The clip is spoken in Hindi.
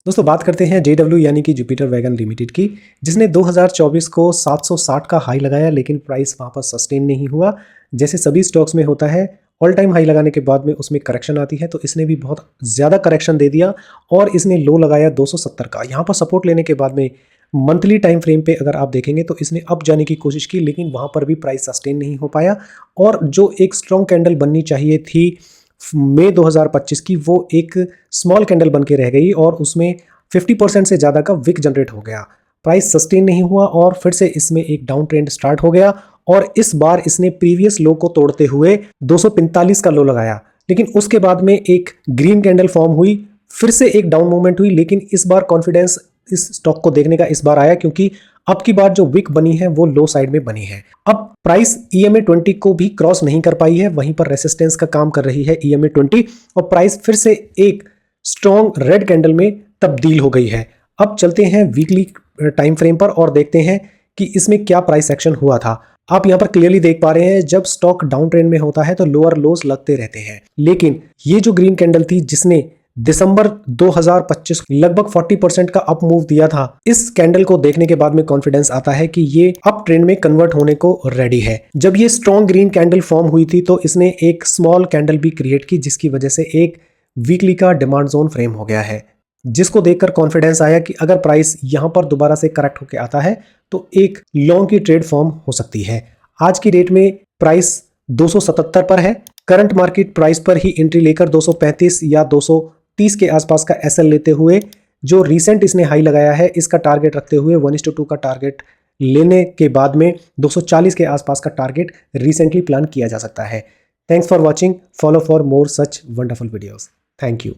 दोस्तों बात करते हैं JW यानी कि जुपिटर वैगन लिमिटेड की, जिसने 2024 को 760 का हाई लगाया, लेकिन प्राइस वहां पर सस्टेन नहीं हुआ। जैसे सभी स्टॉक्स में होता है, ऑल टाइम हाई लगाने के बाद में उसमें करेक्शन आती है, तो इसने भी बहुत ज़्यादा करेक्शन दे दिया और इसने लो लगाया 270 का। यहाँ पर सपोर्ट लेने के बाद में मंथली टाइम फ्रेम पे अगर आप देखेंगे तो इसने अप जाने की कोशिश की, लेकिन वहाँ पर भी प्राइस सस्टेन नहीं हो पाया और जो एक स्ट्रॉन्ग कैंडल बननी चाहिए थी मई 2025 की, वो एक स्मॉल कैंडल बन के रह गई और उसमें 50% से ज़्यादा का विक जनरेट हो गया। प्राइस सस्टेन नहीं हुआ और फिर से इसमें एक डाउन ट्रेंड स्टार्ट हो गया और इस बार इसने प्रीवियस लो को तोड़ते हुए 245 का लो लगाया, लेकिन उसके बाद में एक ग्रीन कैंडल फॉर्म हुई, फिर से एक डाउन मूवमेंट हुई, लेकिन इस बार कॉन्फिडेंस इस स्टॉक को देखने का इस बार आया क्योंकि अब की बार जो विक बनी है वो लो साइड में बनी है। अब प्राइस EMA 20 को भी क्रॉस नहीं कर पाई है, वहीं पर रेसिस्टेंस का काम कर रही है EMA 20 और प्राइस फिर से एक स्ट्रॉन्ग रेड कैंडल में तब्दील हो गई है। अब चलते हैं वीकली टाइम फ्रेम पर और देखते हैं कि इसमें क्या प्राइस एक्शन हुआ था। आप यहां पर क्लियरली देख पा रहे हैं, जब स्टॉक डाउन ट्रेंड में होता है तो लोअर लोस लगते रहते हैं, लेकिन ये जो ग्रीन कैंडल थी जिसने दिसंबर 2025 लगभग 40% का अप मूव दिया था, इस कैंडल को देखने के बाद में कॉन्फिडेंस आता है कि ये अप ट्रेंड में कन्वर्ट होने को रेडी है। जब ये स्ट्रॉन्ग ग्रीन कैंडल फॉर्म हुई थी तो इसने एक स्मॉल कैंडल भी क्रिएट की, जिसकी वजह से एक वीकली का डिमांड जोन फ्रेम हो गया है, जिसको देखकर कॉन्फिडेंस आया कि अगर प्राइस यहां पर दोबारा से करेक्ट होकर आता है तो एक लॉन्ग की ट्रेड फॉर्म हो सकती है। आज की रेट में प्राइस 277 पर है। करंट मार्केट प्राइस पर ही एंट्री लेकर 235 या 230 के आसपास का एसएल लेते हुए जो रिसेंट इसने हाई लगाया है, इसका टारगेट रखते हुए 1:2 का टारगेट लेने के बाद में 240 के आसपास का टारगेट रिसेंटली प्लान किया जा सकता है। Thanks for watching. Follow for more such wonderful videos. Thank you.